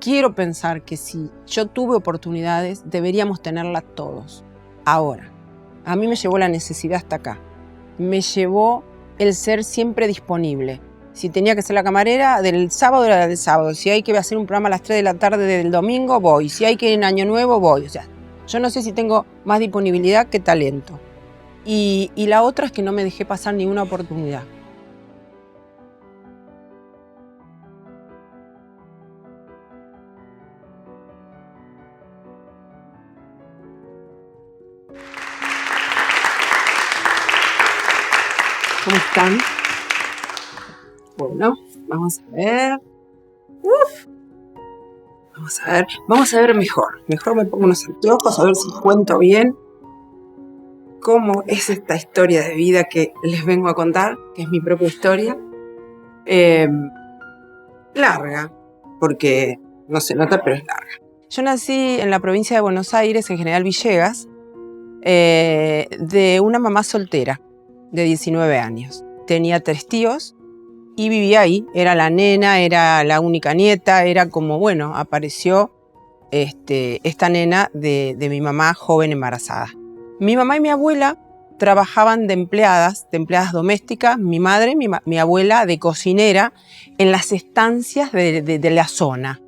quiero pensar que si yo tuve oportunidades, deberíamos tenerlas todos. Ahora, a mí me llevó la necesidad hasta acá. Me llevó el ser siempre disponible. Si tenía que ser la camarera del sábado, era del sábado. Si hay que hacer un programa a las 3 de la tarde del domingo, voy. Si hay que ir en Año Nuevo, voy. O sea, yo no sé si tengo más disponibilidad que talento. Y la otra es que no me dejé pasar ninguna oportunidad. ¿Cómo están? Bueno, vamos a ver. Vamos a ver mejor. Mejor me pongo unos anteojos a ver si cuento bien cómo es esta historia de vida que les vengo a contar, que es mi propia historia. Larga, porque no se nota, pero es larga. Yo nací en la provincia de Buenos Aires, en General Villegas, de una mamá soltera de 19 años. Tenía 3 tíos y vivía ahí. Era la nena, era la única nieta, era como, bueno, apareció esta nena de mi mamá joven embarazada. Mi mamá y mi abuela trabajaban de empleadas domésticas, mi madre, mi abuela de cocinera en las estancias de la zona.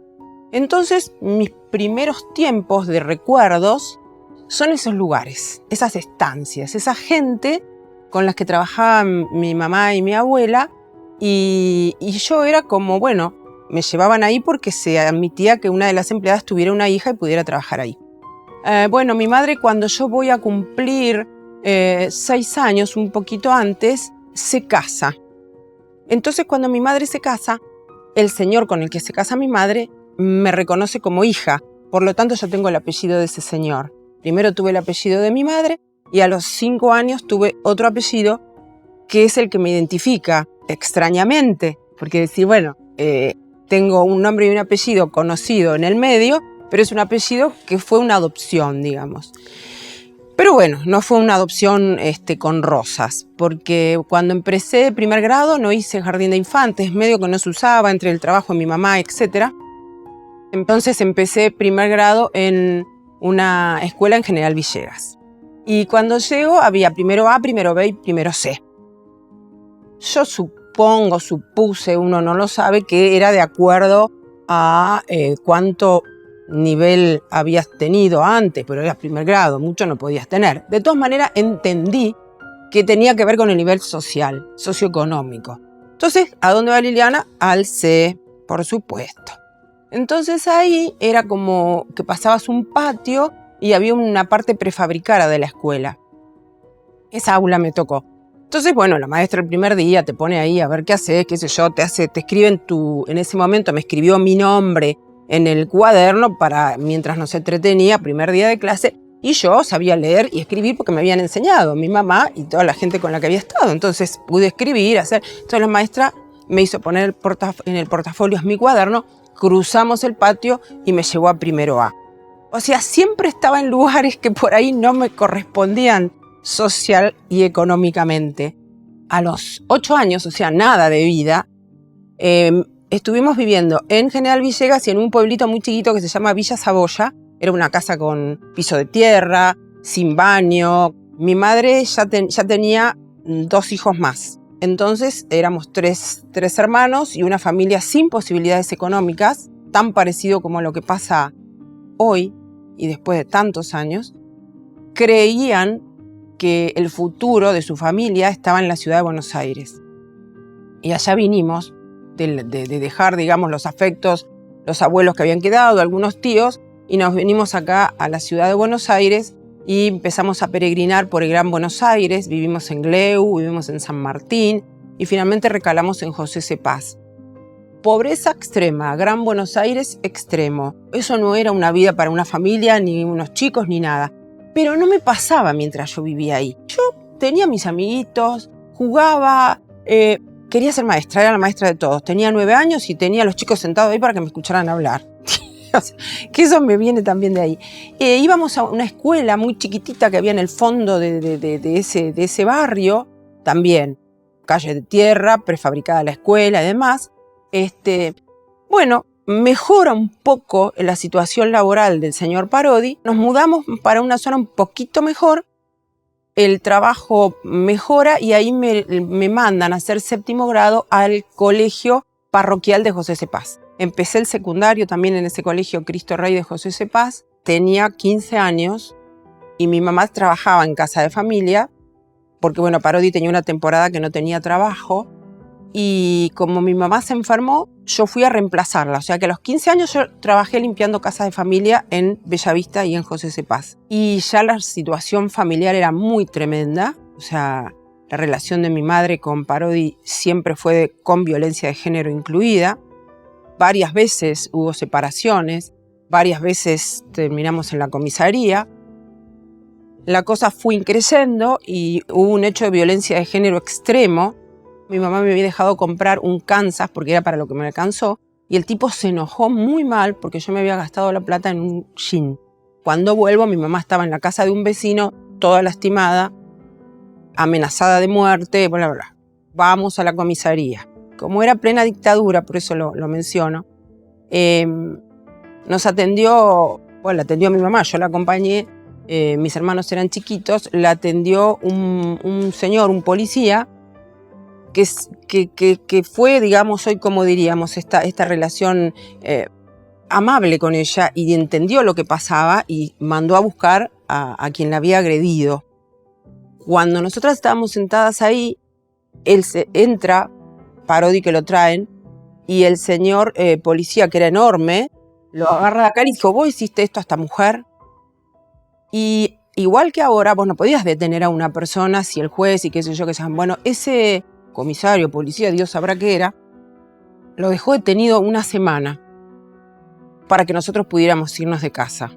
Entonces, mis primeros tiempos de recuerdos son esos lugares, esas estancias, esa gente con las que trabajaban mi mamá y mi abuela, y yo era como, bueno, me llevaban ahí porque se admitía que una de las empleadas tuviera una hija y pudiera trabajar ahí. Bueno, mi madre, cuando yo voy a cumplir 6 años, un poquito antes, se casa. Entonces, cuando mi madre se casa, el señor con el que se casa mi madre me reconoce como hija. Por lo tanto, yo tengo el apellido de ese señor. Primero tuve el apellido de mi madre y a los 5 años tuve otro apellido que es el que me identifica extrañamente. Porque decir, bueno, tengo un nombre y un apellido conocido en el medio, pero es un apellido que fue una adopción, digamos. Pero bueno, no fue una adopción con rosas, porque cuando empecé primer grado no hice jardín de infantes, medio que no se usaba entre el trabajo de mi mamá, etc. Entonces empecé primer grado en una escuela en General Villegas. Y cuando llego había primero A, primero B y primero C. Yo supuse, uno no lo sabe, que era de acuerdo a cuánto nivel habías tenido antes, pero era primer grado, mucho no podías tener. De todas maneras, entendí que tenía que ver con el nivel social, socioeconómico. Entonces, ¿a dónde va Liliana? Al C, por supuesto. Entonces ahí era como que pasabas un patio y había una parte prefabricada de la escuela. Esa aula me tocó. Entonces, bueno, la maestra el primer día te pone ahí a ver qué haces, qué sé yo, te escribe en ese momento me escribió mi nombre en el cuaderno para mientras nos entretenía, primer día de clase, y yo sabía leer y escribir porque me habían enseñado, mi mamá y toda la gente con la que había estado. Entonces pude escribir, hacer. Entonces la maestra me hizo poner en el portafolio mi cuaderno, cruzamos el patio y me llevó a primero A. O sea, siempre estaba en lugares que por ahí no me correspondían social y económicamente. A los 8 años, o sea, nada de vida, estuvimos viviendo en General Villegas y en un pueblito muy chiquito que se llama Villa Saboya. Era una casa con piso de tierra, sin baño. Mi madre ya tenía 2 hijos más. Entonces éramos tres hermanos y una familia sin posibilidades económicas, tan parecido como lo que pasa hoy y después de tantos años. Creían que el futuro de su familia estaba en la ciudad de Buenos Aires. Y allá vinimos de dejar, digamos, los afectos, los abuelos que habían quedado, algunos tíos, y nos venimos acá a la ciudad de Buenos Aires y empezamos a peregrinar por el Gran Buenos Aires. Vivimos en Gleu, vivimos en San Martín y finalmente recalamos en José C. Paz. Pobreza extrema, Gran Buenos Aires extremo. Eso no era una vida para una familia, ni unos chicos, ni nada. Pero no me pasaba mientras yo vivía ahí. Yo tenía mis amiguitos, jugaba, quería ser maestra, era la maestra de todos. Tenía 9 años y tenía a los chicos sentados ahí para que me escucharan hablar. O sea, que eso me viene también de ahí. Íbamos a una escuela muy chiquitita que había en el fondo de ese barrio, también calle de tierra, prefabricada la escuela y demás. Bueno, mejora un poco la situación laboral del señor Parodi, nos mudamos para una zona un poquito mejor, el trabajo mejora y ahí me mandan a hacer 7º grado al colegio parroquial de José Cepaz. Empecé el secundario también en ese colegio Cristo Rey de José Cepaz, tenía 15 años y mi mamá trabajaba en casa de familia, porque bueno, Parodi tenía una temporada que no tenía trabajo, y como mi mamá se enfermó, yo fui a reemplazarla. O sea que a los 15 años yo trabajé limpiando casas de familia en Bellavista y en José Cepaz. Y ya la situación familiar era muy tremenda. O sea, la relación de mi madre con Parodi siempre fue con violencia de género incluida. Varias veces hubo separaciones, varias veces terminamos en la comisaría. La cosa fue creciendo y hubo un hecho de violencia de género extremo. Mi mamá me había dejado comprar un Kansas porque era para lo que me alcanzó y el tipo se enojó muy mal porque yo me había gastado la plata en un jean. Cuando vuelvo, mi mamá estaba en la casa de un vecino, toda lastimada, amenazada de muerte, bla, bla, bla. Vamos a la comisaría. Como era plena dictadura, por eso lo menciono, nos atendió, bueno, la atendió mi mamá, yo la acompañé, mis hermanos eran chiquitos, la atendió un señor, un policía, que fue, digamos, hoy como diríamos, esta relación amable con ella y entendió lo que pasaba y mandó a buscar a quien la había agredido. Cuando nosotras estábamos sentadas ahí, él entra, Parodi que lo traen, y el señor policía, que era enorme, lo agarra de acá y dijo, ¿vos hiciste esto a esta mujer? Y igual que ahora, vos no podías detener a una persona si el juez y qué sé yo, que sean, bueno, ese comisario, policía, Dios sabrá qué era, lo dejó detenido una semana para que nosotros pudiéramos irnos de casa.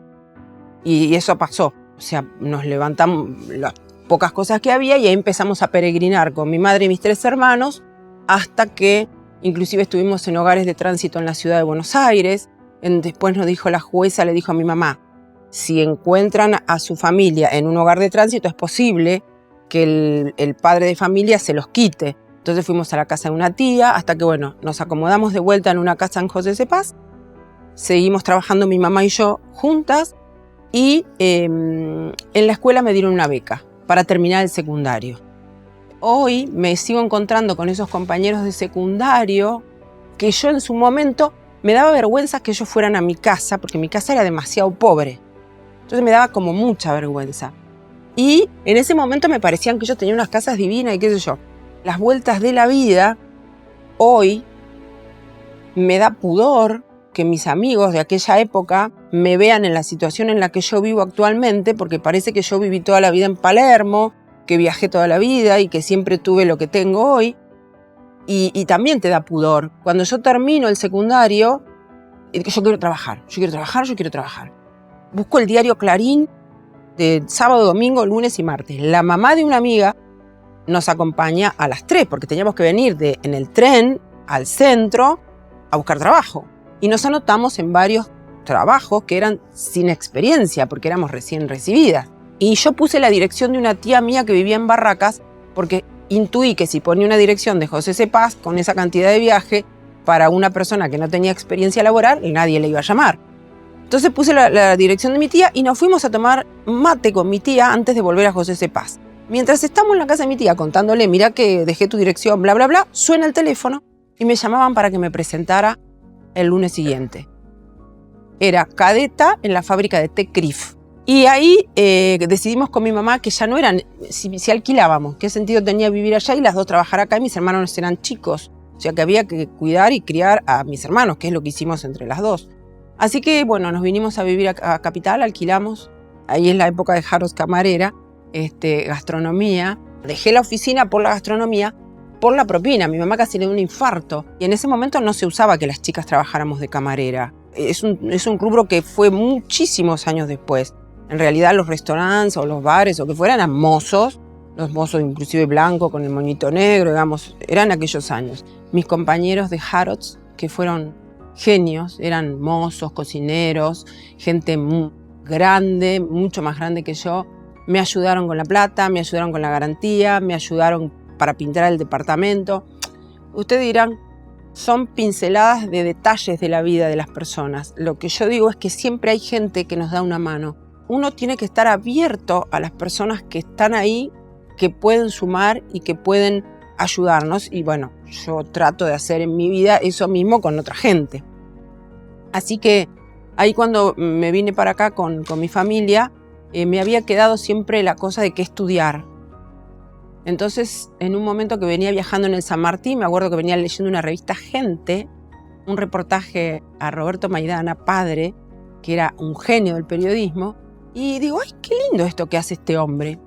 Y eso pasó. O sea, nos levantamos las pocas cosas que había y ahí empezamos a peregrinar con mi madre y mis 3 hermanos hasta que inclusive estuvimos en hogares de tránsito en la ciudad de Buenos Aires. Después nos dijo la jueza, le dijo a mi mamá, si encuentran a su familia en un hogar de tránsito es posible que el padre de familia se los quite. Entonces fuimos a la casa de una tía hasta que, bueno, nos acomodamos de vuelta en una casa en José Cepaz. Seguimos trabajando mi mamá y yo juntas y en la escuela me dieron una beca para terminar el secundario. Hoy me sigo encontrando con esos compañeros de secundario que yo en su momento me daba vergüenza que ellos fueran a mi casa porque mi casa era demasiado pobre. Entonces me daba como mucha vergüenza. Y en ese momento me parecían que ellos tenían unas casas divinas y qué sé yo. Las vueltas de la vida, hoy me da pudor que mis amigos de aquella época me vean en la situación en la que yo vivo actualmente, porque parece que yo viví toda la vida en Palermo, que viajé toda la vida y que siempre tuve lo que tengo hoy. Y también te da pudor. Cuando yo termino el secundario, yo quiero trabajar, yo quiero trabajar, yo quiero trabajar. Busco el diario Clarín de sábado, domingo, lunes y martes. La mamá de una amiga nos acompaña a las 3 porque teníamos que venir en el tren al centro a buscar trabajo. Y nos anotamos en varios trabajos que eran sin experiencia porque éramos recién recibidas. Y yo puse la dirección de una tía mía que vivía en Barracas porque intuí que si ponía una dirección de José Cepaz con esa cantidad de viaje para una persona que no tenía experiencia laboral, nadie le iba a llamar. Entonces puse la dirección de mi tía y nos fuimos a tomar mate con mi tía antes de volver a José Cepaz. Mientras estamos en la casa de mi tía contándole, mira que dejé tu dirección, bla, bla, bla, suena el teléfono y me llamaban para que me presentara el lunes siguiente. Era cadeta en la fábrica de té Crif. Y ahí decidimos con mi mamá que ya no eran, si alquilábamos, qué sentido tenía vivir allá y las dos trabajar acá y mis hermanos eran chicos. O sea que había que cuidar y criar a mis hermanos, que es lo que hicimos entre las dos. Así que bueno, nos vinimos a vivir a Capital, alquilamos. Ahí es la época de Harrods camarera, gastronomía. Dejé la oficina por la gastronomía, por la propina. Mi mamá casi le dio un infarto. Y en ese momento no se usaba que las chicas trabajáramos de camarera. Es un rubro que fue muchísimos años después. En realidad los restaurantes o los bares o que fueran eran mozos. Los mozos inclusive blancos con el moñito negro, digamos, eran aquellos años. Mis compañeros de Harrods, que fueron genios, eran mozos, cocineros, gente muy grande, mucho más grande que yo. Me ayudaron con la plata, me ayudaron con la garantía, me ayudaron para pintar el departamento. Ustedes dirán, son pinceladas de detalles de la vida de las personas. Lo que yo digo es que siempre hay gente que nos da una mano. Uno tiene que estar abierto a las personas que están ahí, que pueden sumar y que pueden ayudarnos. Y bueno, yo trato de hacer en mi vida eso mismo con otra gente. Así que ahí cuando me vine para acá con mi familia, me había quedado siempre la cosa de qué estudiar. Entonces, en un momento que venía viajando en el San Martín, me acuerdo que venía leyendo una revista Gente, un reportaje a Roberto Maidana, padre, que era un genio del periodismo, y digo, ¡ay, qué lindo esto que hace este hombre!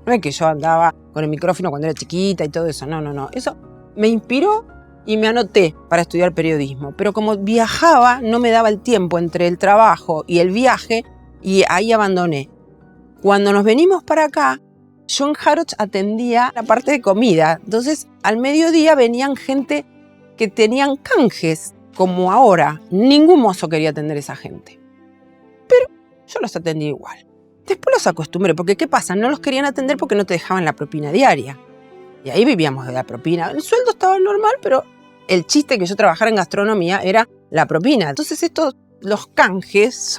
No es que yo andaba con el micrófono cuando era chiquita y todo eso, no. Eso me inspiró y me anoté para estudiar periodismo. Pero como viajaba, no me daba el tiempo entre el trabajo y el viaje, y ahí abandoné. Cuando nos venimos para acá, yo en Harrods atendía la parte de comida. Entonces, al mediodía venían gente que tenían canjes, como ahora. Ningún mozo quería atender a esa gente. Pero yo los atendí igual. Después los acostumbré, porque ¿qué pasa? No los querían atender porque no te dejaban la propina diaria. Y ahí vivíamos de la propina. El sueldo estaba normal, pero el chiste que yo trabajara en gastronomía era la propina. Entonces los canjes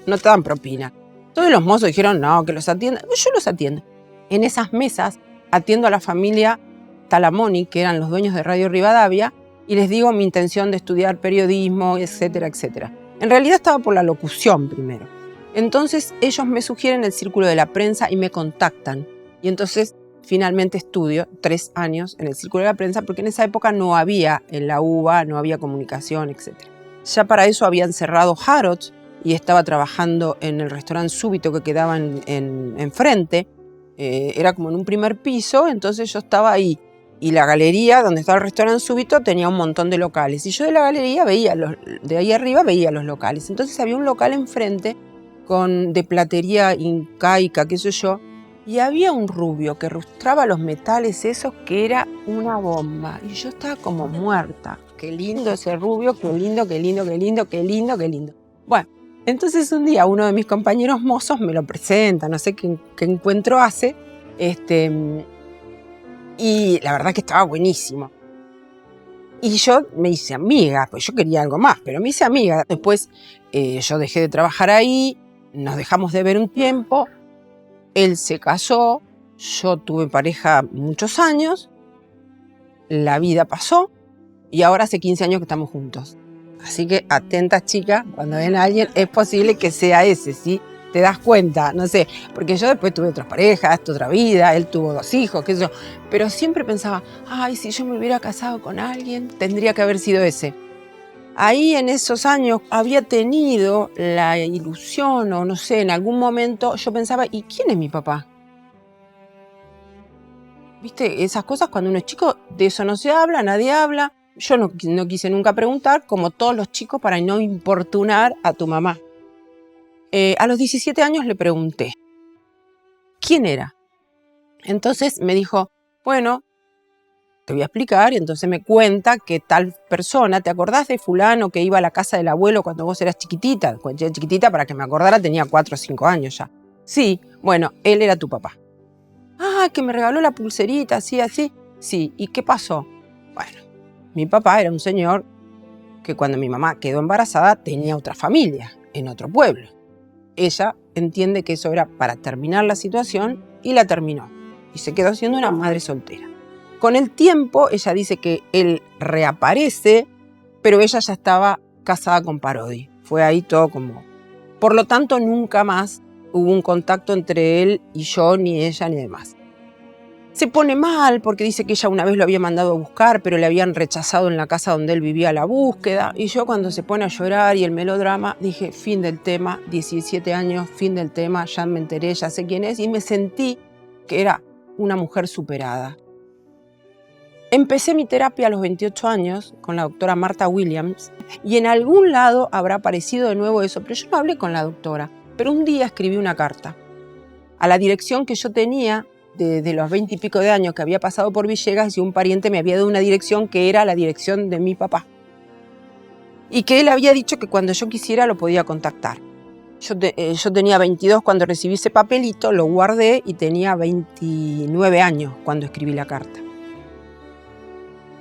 no te dan propina. Todos los mozos dijeron, no, que los atiendan. Yo los atiendo. En esas mesas atiendo a la familia Talamoni, que eran los dueños de Radio Rivadavia, y les digo mi intención de estudiar periodismo, etcétera, etcétera. En realidad estaba por la locución primero. Entonces ellos me sugieren el círculo de la prensa y me contactan. Y entonces finalmente estudio 3 años en el círculo de la prensa, porque en esa época no había en la UBA, no había comunicación, etcétera. Ya para eso habían cerrado Harrods y estaba trabajando en el restaurante Súbito que quedaba enfrente. Era como en un primer piso, entonces yo estaba ahí. Y la galería donde estaba el restaurante Súbito tenía un montón de locales. Y yo de la galería de ahí arriba veía los locales. Entonces había un local enfrente de platería incaica, qué sé yo. Y había un rubio que lustraba los metales esos que era una bomba. Y yo estaba como muerta. Qué lindo ese rubio, qué lindo, qué lindo, qué lindo, qué lindo, qué lindo. Bueno, entonces un día uno de mis compañeros mozos me lo presenta, no sé qué encuentro hace, y la verdad que estaba buenísimo. Y yo me hice amiga, pues yo quería algo más, pero me hice amiga. Después yo dejé de trabajar ahí, nos dejamos de ver un tiempo, él se casó, yo tuve pareja muchos años, la vida pasó y ahora hace 15 años que estamos juntos. Así que atentas, chicas, cuando ven a alguien es posible que sea ese, ¿sí? Te das cuenta, no sé, porque yo después tuve otras parejas, otra vida, él tuvo 2 hijos, qué sé yo, pero siempre pensaba, ay, si yo me hubiera casado con alguien, tendría que haber sido ese. Ahí en esos años había tenido la ilusión, o no sé, en algún momento yo pensaba, ¿y quién es mi papá? ¿Viste? Esas cosas cuando uno es chico, de eso no se habla, nadie habla. Yo no quise nunca preguntar, como todos los chicos, para no importunar a tu mamá. A los 17 años le pregunté, ¿quién era? Entonces me dijo, bueno, te voy a explicar. Y entonces me cuenta que tal persona, ¿te acordás de fulano que iba a la casa del abuelo cuando vos eras chiquitita? Cuando yo era chiquitita, para que me acordara, tenía 4 o 5 años ya. Sí, bueno, él era tu papá. Ah, que me regaló la pulserita, así, así. Sí, ¿y qué pasó? Bueno, mi papá era un señor que cuando mi mamá quedó embarazada tenía otra familia, en otro pueblo. Ella entiende que eso era para terminar la situación y la terminó. Y se quedó siendo una madre soltera. Con el tiempo, ella dice que él reaparece, pero ella ya estaba casada con Parodi. Fue ahí todo como... Por lo tanto, nunca más hubo un contacto entre él y yo, ni ella, ni demás. Se pone mal porque dice que ella una vez lo había mandado a buscar, pero le habían rechazado en la casa donde él vivía la búsqueda. Y yo cuando se pone a llorar y el melodrama, dije, fin del tema, 17 años, fin del tema, ya me enteré, ya sé quién es. Y me sentí que era una mujer superada. Empecé mi terapia a los 28 años con la doctora Marta Williams y en algún lado habrá aparecido de nuevo eso, pero yo no hablé con la doctora. Pero un día escribí una carta a la dirección que yo tenía de los 20 y pico de años que había pasado por Villegas y un pariente me había dado una dirección que era la dirección de mi papá. Y que él había dicho que cuando yo quisiera lo podía contactar. Yo tenía 22 cuando recibí ese papelito, lo guardé y tenía 29 años cuando escribí la carta.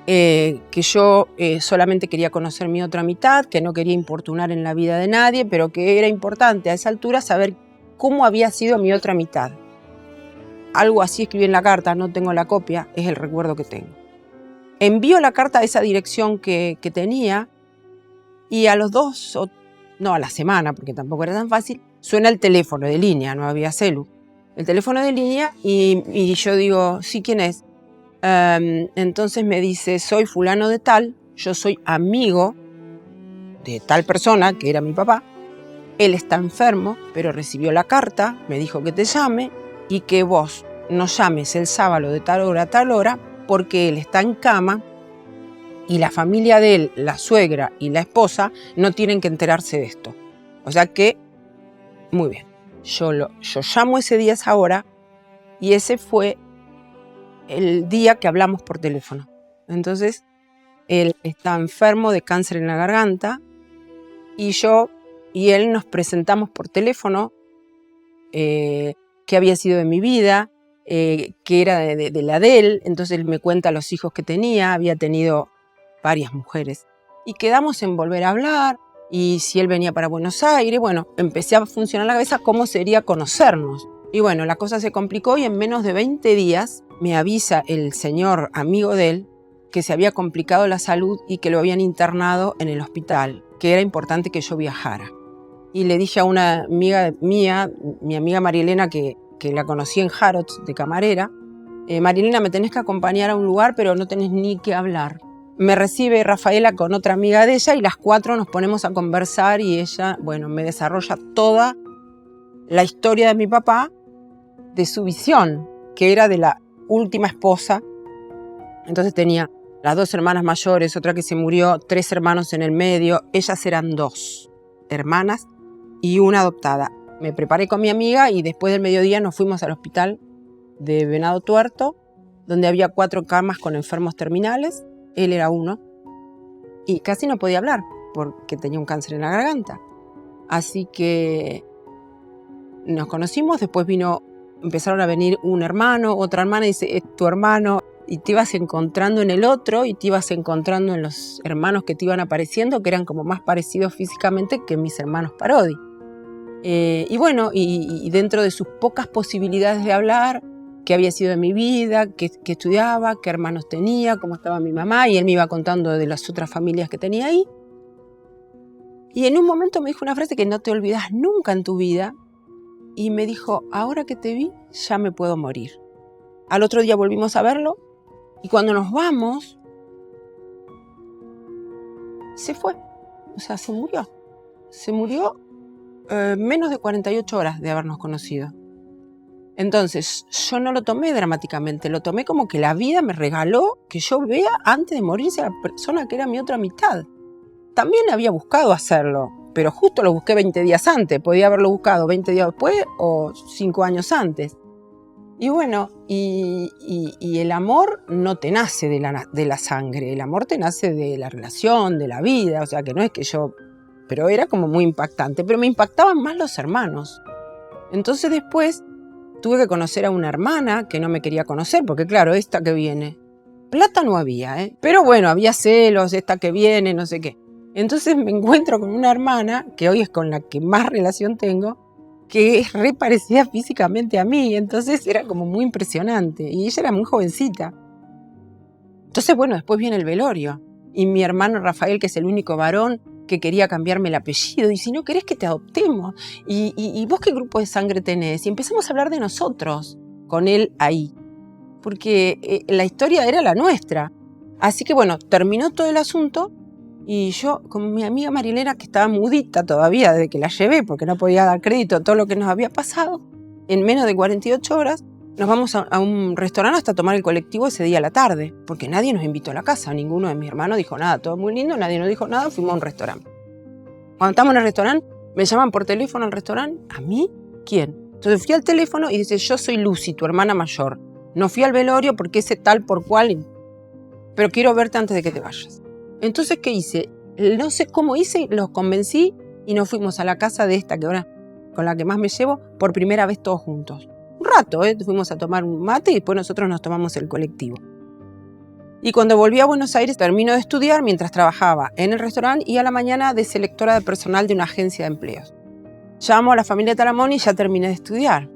que yo solamente quería conocer mi otra mitad, que no quería importunar en la vida de nadie, pero que era importante a esa altura saber cómo había sido mi otra mitad. Algo así escribí en la carta, no tengo la copia, es el recuerdo que tengo. Envío la carta a esa dirección que tenía y a los a la semana, porque tampoco era tan fácil, suena el teléfono de línea, no había celu. El teléfono de línea y yo digo, sí, ¿quién es? Entonces me dice, soy fulano de tal, yo soy amigo de tal persona, que era mi papá. Él está enfermo, pero recibió la carta, me dijo que te llame y que vos nos llames el sábado de tal hora a tal hora porque él está en cama y la familia de él, la suegra y la esposa, no tienen que enterarse de esto. O sea que, muy bien. Yo llamo ese día a esa hora y ese fue el día que hablamos por teléfono. Entonces, él está enfermo de cáncer en la garganta y yo y él nos presentamos por teléfono qué había sido de mi vida, qué era de la de él. Entonces él me cuenta los hijos que tenía, había tenido varias mujeres. Y quedamos en volver a hablar y si él venía para Buenos Aires. Bueno, empecé a funcionar la cabeza cómo sería conocernos. Y bueno, la cosa se complicó y en menos de 20 días me avisa el señor amigo de él que se había complicado la salud y que lo habían internado en el hospital, que era importante que yo viajara. Y le dije a una amiga mía, mi amiga Marielena, que la conocí en Harrods de camarera, Marielena, me tenés que acompañar a un lugar, pero no tenés ni que hablar. Me recibe Rafaela con otra amiga de ella y las cuatro nos ponemos a conversar y ella, bueno, me desarrolla toda la historia de mi papá, de su visión, que era de la última esposa. Entonces tenía las 2 hermanas mayores, otra que se murió, 3 hermanos en el medio. Ellas eran 2 hermanas y una adoptada. Me preparé con mi amiga y después del mediodía nos fuimos al hospital de Venado Tuerto, donde había 4 camas con enfermos terminales. Él era uno y casi no podía hablar porque tenía un cáncer en la garganta. Así que nos conocimos, después empezaron a venir un hermano, otra hermana, y dice, es tu hermano, y te ibas encontrando en el otro y te ibas encontrando en los hermanos que te iban apareciendo, que eran como más parecidos físicamente que mis hermanos Parodi. Y bueno, y dentro de sus pocas posibilidades de hablar, qué había sido de mi vida, qué estudiaba, qué hermanos tenía, cómo estaba mi mamá, y él me iba contando de las otras familias que tenía ahí. Y en un momento me dijo una frase que no te olvidas nunca en tu vida, y me dijo, ahora que te vi, ya me puedo morir. Al otro día volvimos a verlo, y cuando nos vamos, se fue, o sea, se murió. Se murió menos de 48 horas de habernos conocido. Entonces, yo no lo tomé dramáticamente, lo tomé como que la vida me regaló que yo vea antes de morirse a la persona que era mi otra mitad. También había buscado hacerlo, pero justo lo busqué 20 días antes. Podía haberlo buscado 20 días después o 5 años antes. Y bueno, y el amor no te nace de la sangre, el amor te nace de la relación, de la vida, o sea que no es que yo... Pero era como muy impactante, pero me impactaban más los hermanos. Entonces después tuve que conocer a una hermana que no me quería conocer, porque claro, esta que viene, plata no había, pero bueno, había celos, esta que viene, no sé qué. Entonces me encuentro con una hermana, que hoy es con la que más relación tengo, que es re parecida físicamente a mí, entonces era como muy impresionante, y ella era muy jovencita. Entonces bueno, después viene el velorio, y mi hermano Rafael, que es el único varón, que quería cambiarme el apellido, y si no querés que te adoptemos, y vos qué grupo de sangre tenés, y empezamos a hablar de nosotros, con él ahí, porque la historia era la nuestra. Así que bueno, terminó todo el asunto, y yo, con mi amiga Marilena, que estaba mudita todavía desde que la llevé, porque no podía dar crédito a todo lo que nos había pasado, en menos de 48 horas, nos vamos a un restaurante hasta tomar el colectivo ese día a la tarde, porque nadie nos invitó a la casa, ninguno de mis hermanos dijo nada, todo muy lindo, nadie nos dijo nada, fuimos a un restaurante. Cuando estamos en el restaurante, me llaman por teléfono al restaurante, ¿a mí? ¿Quién? Entonces fui al teléfono y dice, yo soy Lucy, tu hermana mayor. No fui al velorio porque ese tal por cual, pero quiero verte antes de que te vayas. Entonces, ¿qué hice? No sé cómo hice, los convencí y nos fuimos a la casa de esta que ahora con la que más me llevo, por primera vez todos juntos. Un rato, fuimos a tomar un mate y después nosotros nos tomamos el colectivo. Y cuando volví a Buenos Aires termino de estudiar mientras trabajaba en el restaurante y a la mañana de selectora de personal de una agencia de empleos. Llamo a la familia Talamón y ya terminé de estudiar.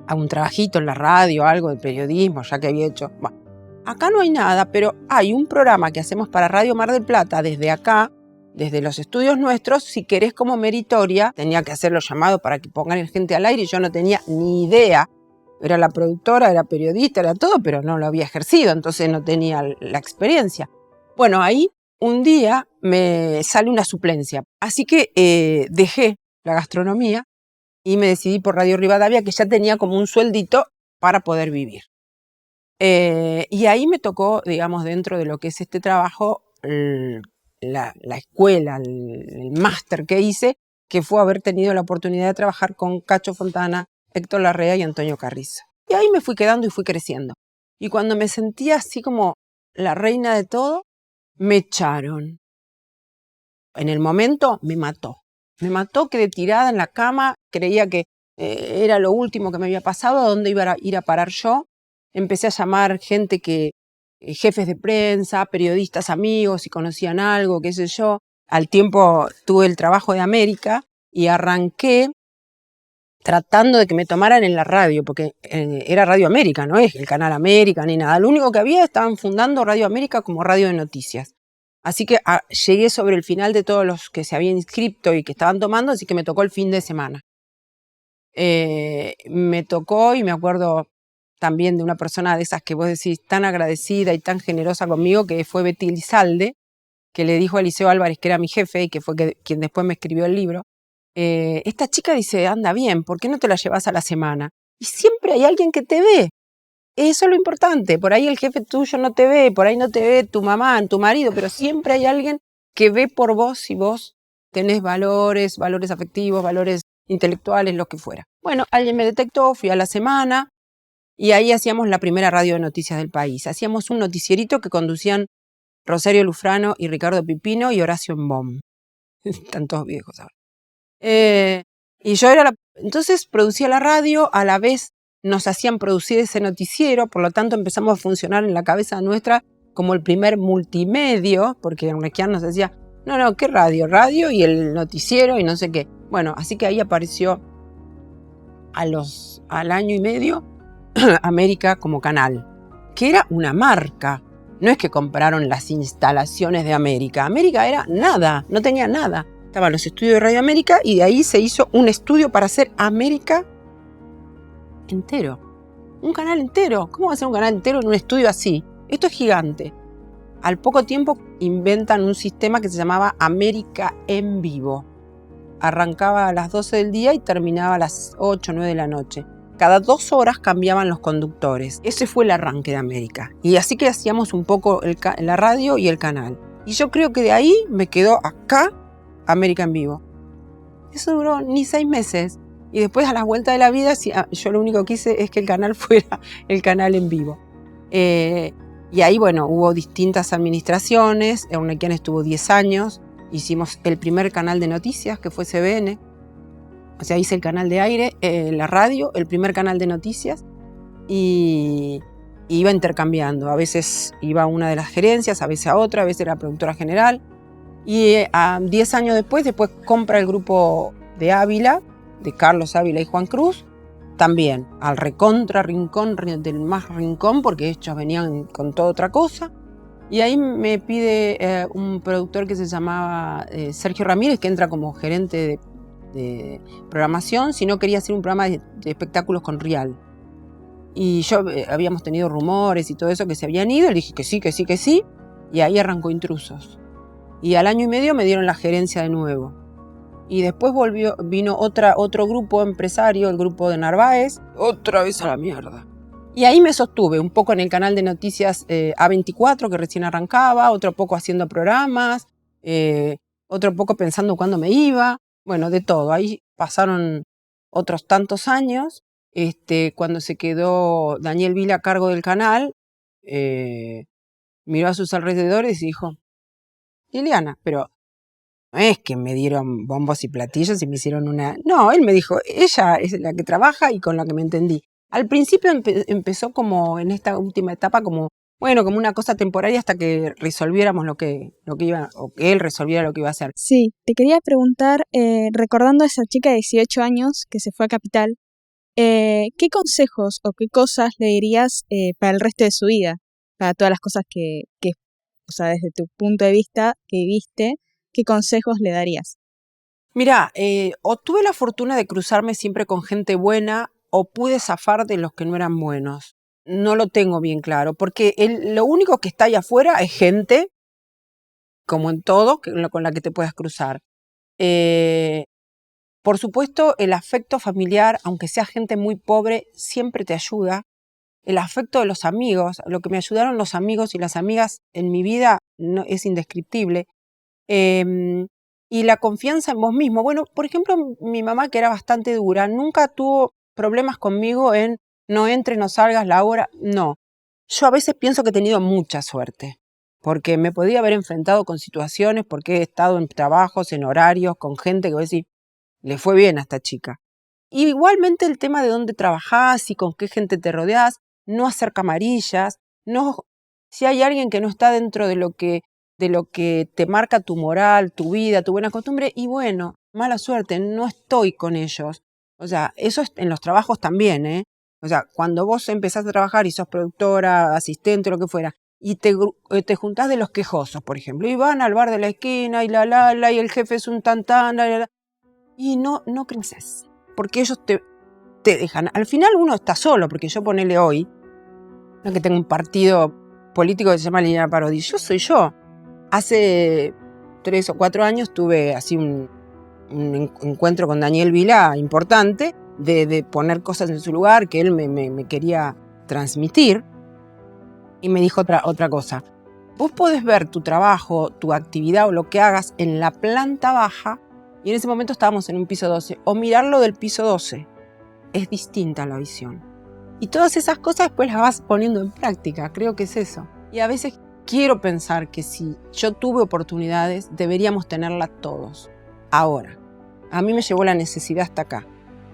Hago un trabajito en la radio, algo de periodismo, ya que había hecho. Bueno, acá no hay nada, pero hay un programa que hacemos para Radio Mar del Plata desde acá, desde los estudios nuestros. Si querés como meritoria, tenía que hacer los llamados para que pongan gente al aire y yo no tenía ni idea. Era la productora, era periodista, era todo, pero no lo había ejercido, entonces no tenía la experiencia. Bueno, ahí un día me sale una suplencia. Así que dejé la gastronomía y me decidí por Radio Rivadavia, que ya tenía como un sueldito para poder vivir. Y ahí me tocó, digamos, dentro de lo que es este trabajo, la escuela, el máster que hice, que fue haber tenido la oportunidad de trabajar con Cacho Fontana, Héctor Larrea y Antonio Carrizo. Y ahí me fui quedando y fui creciendo. Y cuando me sentía así como la reina de todo, me echaron. En el momento me mató. Me mató, quedé tirada en la cama, creía que era lo último que me había pasado, a dónde iba a ir a parar yo. Empecé a llamar gente jefes de prensa, periodistas amigos, si conocían algo, qué sé yo. Al tiempo tuve el trabajo de América y arranqué tratando de que me tomaran en la radio, porque era Radio América, no es el Canal América ni nada. Lo único que había, estaban fundando Radio América como radio de noticias. Así que llegué sobre el final de todos los que se habían inscrito y que estaban tomando, así que me tocó el fin de semana. Me tocó, y me acuerdo también de una persona de esas que vos decís tan agradecida y tan generosa conmigo, que fue Betty Lizalde, que le dijo a Eliseo Álvarez, que era mi jefe y que fue quien después me escribió el libro, esta chica dice, anda bien, ¿por qué no te la llevas a la semana? Y siempre hay alguien que te ve. Eso es lo importante. Por ahí el jefe tuyo no te ve, por ahí no te ve tu mamá, tu marido, pero siempre hay alguien que ve por vos si vos tenés valores afectivos, valores intelectuales, lo que fuera. Bueno, alguien me detectó, fui a la semana y ahí hacíamos la primera radio de noticias del país. Hacíamos un noticierito que conducían Rosario Lufrano y Ricardo Pipino y Horacio Embom. Están todos viejos ahora. Y yo entonces producía la radio, a la vez nos hacían producir ese noticiero, por lo tanto empezamos a funcionar en la cabeza nuestra como el primer multimedio, porque Arnequian nos decía, no, ¿qué radio? Radio y el noticiero y no sé qué. Bueno, así que ahí apareció al año y medio América como canal, que era una marca. No es que compraron las instalaciones de América. América era nada, no tenía nada. Estaban los estudios de Radio América y de ahí se hizo un estudio para hacer América entero. Un canal entero. ¿Cómo va a ser un canal entero en un estudio así? Esto es gigante. Al poco tiempo inventan un sistema que se llamaba América en vivo. Arrancaba a las 12 del día y terminaba a las 8 o 9 de la noche. Cada 2 horas cambiaban los conductores. Ese fue el arranque de América. Y así que hacíamos un poco la radio y el canal. Y yo creo que de ahí me quedó acá América en vivo. Eso duró ni 6 meses. Y después a las vueltas de la vida, yo lo único que hice es que el canal fuera el canal en vivo. Y ahí, bueno, hubo distintas administraciones. Arnequian estuvo 10 años. Hicimos el primer canal de noticias, que fue CBN. O sea, hice el canal de aire, la radio, el primer canal de noticias. Y iba intercambiando. A veces iba a una de las gerencias, a veces a otra, a veces era productora general. Y 10 años después compra el grupo de Ávila, de Carlos Ávila y Juan Cruz, también al recontra rincón del más rincón, porque ellos venían con toda otra cosa. Y ahí me pide un productor que se llamaba Sergio Ramírez, que entra como gerente de programación, si no quería hacer un programa de espectáculos con Rial. Y yo habíamos tenido rumores y todo eso que se habían ido, le dije que sí, y ahí arrancó Intrusos. Y al año y medio me dieron la gerencia de nuevo. Y después vino otro grupo empresario, el grupo de Narváez, otra vez a la mierda. Y ahí me sostuve un poco en el canal de noticias A24, que recién arrancaba, otro poco haciendo programas, otro poco pensando cuándo me iba. Bueno, de todo. Ahí pasaron otros tantos años. Cuando se quedó Daniel Vila a cargo del canal, miró a sus alrededores y dijo, Liliana, pero no es que me dieron bombos y platillos y me hicieron una... No, él me dijo, ella es la que trabaja y con la que me entendí. Al principio empezó como en esta última etapa como bueno, como una cosa temporaria hasta que resolviéramos lo que iba, o que él resolviera lo que iba a hacer. Sí, te quería preguntar, recordando a esa chica de 18 años que se fue a Capital, ¿qué consejos o qué cosas le dirías para el resto de su vida? Para todas las cosas o sea, desde tu punto de vista que viviste, ¿qué consejos le darías? Mirá, o tuve la fortuna de cruzarme siempre con gente buena o pude zafar de los que no eran buenos. No lo tengo bien claro, porque lo único que está allá afuera es gente, como en todo, con la que te puedas cruzar. Eh, por supuesto, el afecto familiar, aunque sea gente muy pobre, siempre te ayuda. El afecto de los amigos, lo que me ayudaron los amigos y las amigas en mi vida no, es indescriptible. Em, y la confianza en vos mismo. Bueno, por ejemplo, mi mamá, que era bastante dura, nunca tuvo problemas conmigo en no entres, no salgas, la hora. No. Yo a veces pienso que he tenido mucha suerte, porque me podía haber enfrentado con situaciones, porque he estado en trabajos, en horarios, con gente que voy a decir, le fue bien a esta chica. Y igualmente el tema de dónde trabajás y con qué gente te rodeás, no hacer camarillas, no, si hay alguien que no está dentro de lo que te marca tu moral, tu vida, tu buena costumbre, y bueno, mala suerte, no estoy con ellos. O sea, eso es en los trabajos también, ¿eh? O sea, cuando vos empezás a trabajar y sos productora, asistente, lo que fuera, y te juntás de los quejosos, por ejemplo, y van al bar de la esquina, y y el jefe es un tantán, y no creces, porque ellos te dejan. Al final uno está solo, porque yo ponele hoy, no que tengo un partido político que se llama Liliana Parodi, yo soy yo. Hace 3 o 4 años tuve así un encuentro con Daniel Vilá importante de poner cosas en su lugar que él me quería transmitir, y me dijo otra cosa. Vos podés ver tu trabajo, tu actividad o lo que hagas en la planta baja, y en ese momento estábamos en un piso 12, o mirarlo del piso 12. Es distinta la visión. Y todas esas cosas después las vas poniendo en práctica, creo que es eso. Y a veces quiero pensar que si yo tuve oportunidades, deberíamos tenerlas todos. Ahora, a mí me llevó la necesidad hasta acá.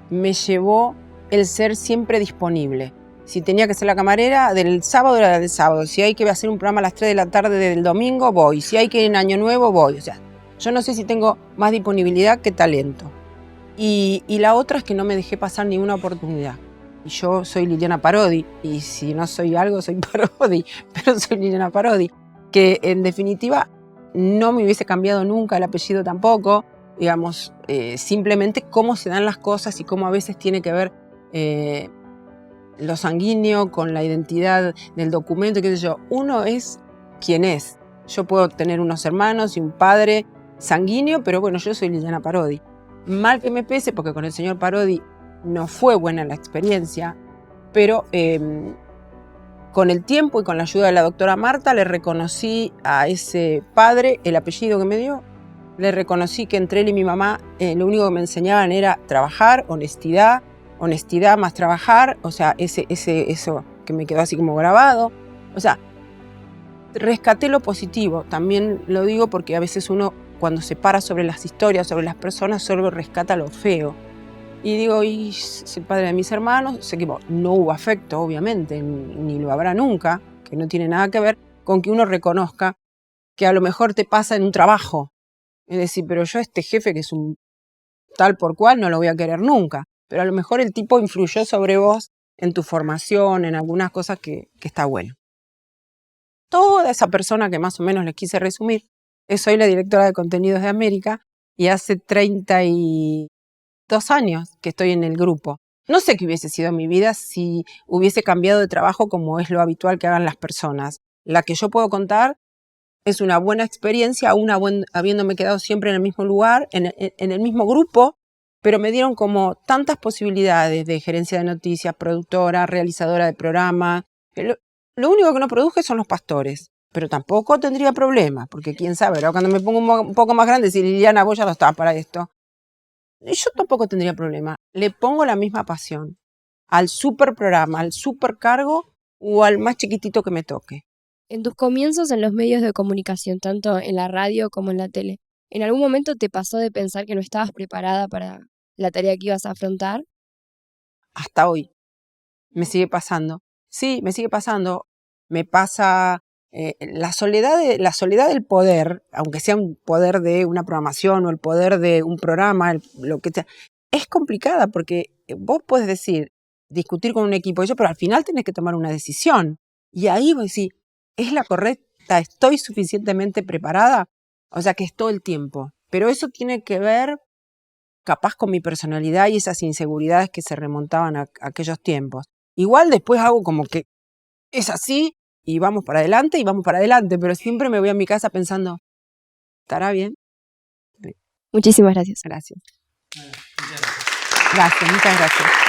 Me llevó el ser siempre disponible. Si tenía que ser la camarera, del sábado era del sábado. Si hay que hacer un programa a las 3 de la tarde del domingo, voy. Si hay que ir en Año Nuevo, voy. O sea, yo no sé si tengo más disponibilidad que talento. Y la otra es que no me dejé pasar ninguna oportunidad. Y yo soy Liliana Parodi, y si no soy algo, soy Parodi, pero soy Liliana Parodi, que en definitiva no me hubiese cambiado nunca el apellido tampoco, digamos, simplemente cómo se dan las cosas y cómo a veces tiene que ver lo sanguíneo con la identidad del documento, qué sé yo. Uno es quien es. Yo puedo tener unos hermanos y un padre sanguíneo, pero bueno, yo soy Liliana Parodi. Mal que me pese, porque con el señor Parodi no fue buena la experiencia, pero con el tiempo y con la ayuda de la doctora Marta le reconocí a ese padre el apellido que me dio. Le reconocí que entre él y mi mamá lo único que me enseñaban era trabajar, honestidad más trabajar, o sea, eso que me quedó así como grabado. O sea, rescaté lo positivo, también lo digo porque a veces uno cuando se para sobre las historias, sobre las personas, solo rescata lo feo. Y digo, y es el padre de mis hermanos, sé que no hubo afecto, obviamente, ni lo habrá nunca, que no tiene nada que ver con que uno reconozca que a lo mejor te pasa en un trabajo. Es decir, pero yo este jefe que es un tal por cual no lo voy a querer nunca, pero a lo mejor el tipo influyó sobre vos en tu formación, en algunas cosas que está bueno. Toda esa persona que más o menos les quise resumir, soy la directora de contenidos de América y hace 32 años que estoy en el grupo. No sé qué hubiese sido mi vida si hubiese cambiado de trabajo como es lo habitual que hagan las personas. La que yo puedo contar es una buena experiencia, habiéndome quedado siempre en el mismo lugar, en el mismo grupo, pero me dieron como tantas posibilidades de gerencia de noticias, productora, realizadora de programa. Lo único que no produje son los pastores, pero tampoco tendría problema, porque quién sabe, ahora cuando me pongo un poco más grande, si Liliana, vos ya no estás para esto, yo tampoco tendría problema. Le pongo la misma pasión al super programa, al super cargo o al más chiquitito que me toque. En tus comienzos en los medios de comunicación, tanto en la radio como en la tele, ¿en algún momento te pasó de pensar que no estabas preparada para la tarea que ibas a afrontar? Hasta hoy me sigue pasando. Sí, me sigue pasando. me pasa la soledad del poder, aunque sea un poder de una programación o el poder de un programa, lo que sea, es complicada porque vos podés discutir con un equipo, pero al final tenés que tomar una decisión. Y ahí vos decís, ¿es la correcta? ¿Estoy suficientemente preparada? O sea que es todo el tiempo. Pero eso tiene que ver capaz con mi personalidad y esas inseguridades que se remontaban a aquellos tiempos. Igual después hago como que es así y vamos para adelante, pero siempre me voy a mi casa pensando, ¿estará bien? Muchísimas gracias. Gracias. Gracias, muchas gracias.